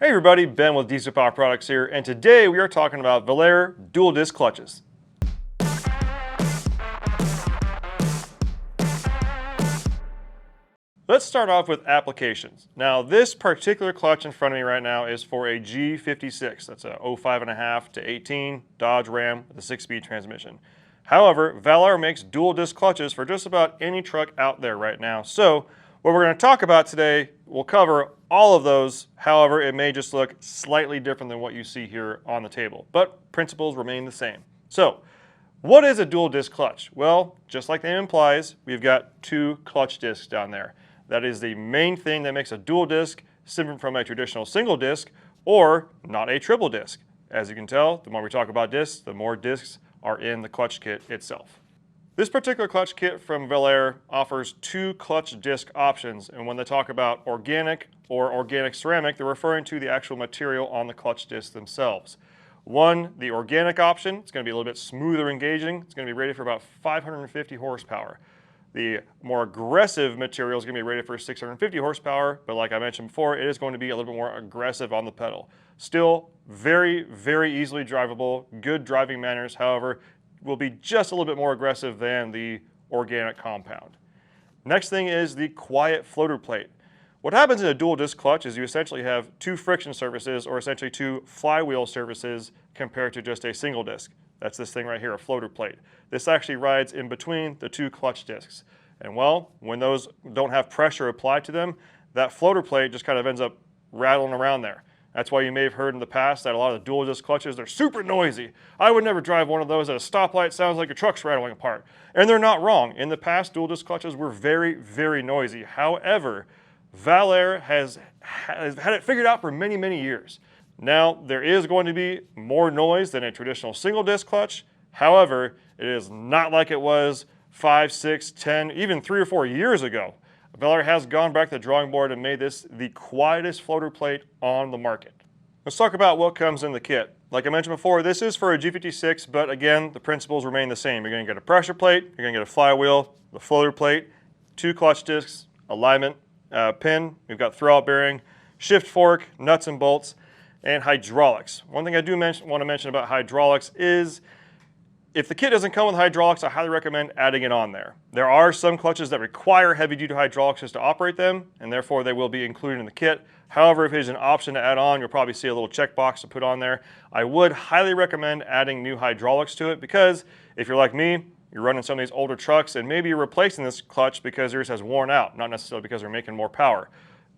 Hey everybody, Ben with Diesel Power Products here, and today we are talking about Valair dual disc clutches. Let's start off with applications. Now this particular clutch in front of me right now is for a G56. That's a 05.5 to 18 Dodge Ram with a 6-speed transmission. However, Valair makes dual disc clutches for just about any truck out there right now. So what we're going to talk about today will cover all of those. However, it may just look slightly different than what you see here on the table, but principles remain the same. So what is a dual disc clutch? Well, just like the name implies, we've got two clutch discs down there. That is the main thing that makes a dual disc different from a traditional single disc or not a triple disc. As you can tell, the more we talk about discs, the more discs are in the clutch kit itself. This particular clutch kit from Valair offers two clutch disc options, and when they talk about organic or organic ceramic, they're referring to the actual material on the clutch discs themselves. One, the organic option, it's going to be a little bit smoother engaging. It's going to be rated for about 550 horsepower. The more aggressive material is going to be rated for 650 horsepower, but like I mentioned before, it is going to be a little bit more aggressive on the pedal. Still very, very easily drivable, good driving manners, however, will be just a little bit more aggressive than the organic compound. Next thing is the quiet floater plate. What happens in a dual disc clutch is you essentially have two friction surfaces, or essentially two flywheel surfaces, compared to just a single disc. That's this thing right here, a floater plate. This actually rides in between the two clutch discs. And well, when those don't have pressure applied to them, that floater plate just kind of ends up rattling around there. That's why you may have heard in the past that a lot of the dual disc clutches, they're super noisy. I would never drive one of those at a stoplight. Sounds like your truck's rattling apart. And they're not wrong. In the past, dual disc clutches were very, very noisy. However, Valair has had it figured out for many, many years. Now, there is going to be more noise than a traditional single disc clutch. However, it is not like it was 5, 6, 10, even 3 or 4 years ago. Valair has gone back to the drawing board and made this the quietest floater plate on the market. Let's talk about what comes in the kit. Like I mentioned before, this is for a G56, but again, the principles remain the same. You're going to get a pressure plate, you're going to get a flywheel, the floater plate, two clutch discs, alignment pin, we've got throwout bearing, shift fork, nuts and bolts, and hydraulics. One thing I do want to mention about hydraulics is if the kit doesn't come with hydraulics, I highly recommend adding it on there. There are some clutches that require heavy-duty hydraulics just to operate them, and therefore they will be included in the kit. However, if it is an option to add on, you'll probably see a little checkbox to put on there. I would highly recommend adding new hydraulics to it because if you're like me, you're running some of these older trucks and maybe you're replacing this clutch because yours has worn out, not necessarily because they're making more power.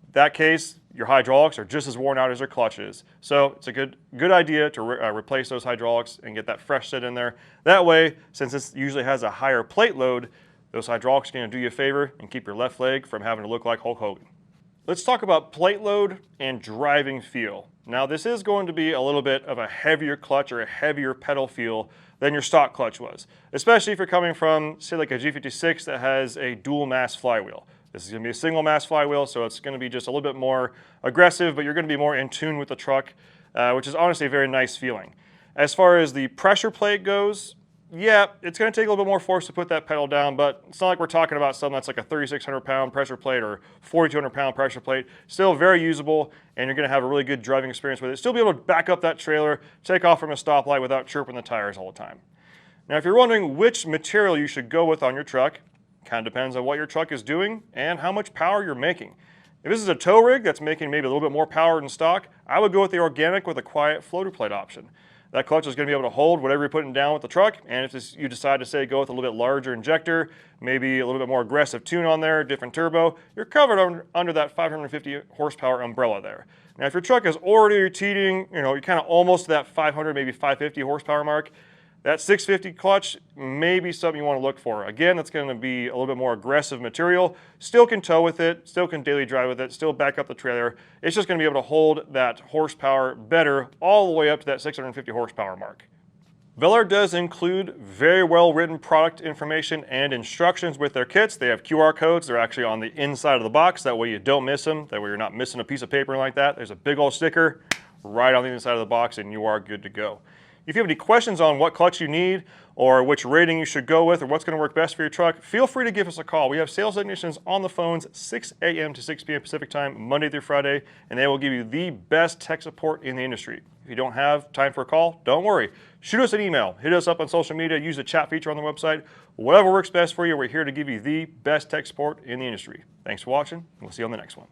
In that case, your hydraulics are just as worn out as your clutch is. So it's a good idea to replace those hydraulics and get that fresh set in there. That way, since this usually has a higher plate load, those hydraulics are going to do you a favor and keep your left leg from having to look like Hulk Hogan. Let's talk about plate load and driving feel. Now this is going to be a little bit of a heavier clutch or a heavier pedal feel than your stock clutch was, especially if you're coming from, say, like a G56 that has a dual mass flywheel. This is going to be a single mass flywheel, so it's going to be just a little bit more aggressive, but you're going to be more in tune with the truck, which is honestly a very nice feeling. As far as the pressure plate goes, yeah, it's going to take a little bit more force to put that pedal down, but it's not like we're talking about something that's like a 3,600 pound pressure plate or 4,200 pound pressure plate. Still very usable, and you're going to have a really good driving experience with it. Still be able to back up that trailer, take off from a stoplight without chirping the tires all the time. Now, if you're wondering which material you should go with on your truck, kind of depends on what your truck is doing and how much power you're making. If this is a tow rig that's making maybe a little bit more power than stock, I would go with the organic with a quiet floater plate option. That clutch is going to be able to hold whatever you're putting down with the truck, and if you decide to say go with a little bit larger injector, maybe a little bit more aggressive tune on there, different turbo, you're covered under that 550 horsepower umbrella there. Now if your truck is already teeting, you're kind of almost to that 500, maybe 550 horsepower mark, that 650 clutch may be something you want to look for. Again, that's going to be a little bit more aggressive material. Still can tow with it, still can daily drive with it, still back up the trailer. It's just going to be able to hold that horsepower better all the way up to that 650 horsepower mark. Valair does include very well written product information and instructions with their kits. They have QR codes. They're actually on the inside of the box. That way you don't miss them. That way you're not missing a piece of paper like that. There's a big old sticker right on the inside of the box and you are good to go. If you have any questions on what clutch you need or which rating you should go with or what's going to work best for your truck, feel free to give us a call. We have sales technicians on the phones 6 a.m. to 6 p.m. Pacific time, Monday through Friday, and they will give you the best tech support in the industry. If you don't have time for a call, don't worry. Shoot us an email, hit us up on social media, use the chat feature on the website. Whatever works best for you, we're here to give you the best tech support in the industry. Thanks for watching, and we'll see you on the next one.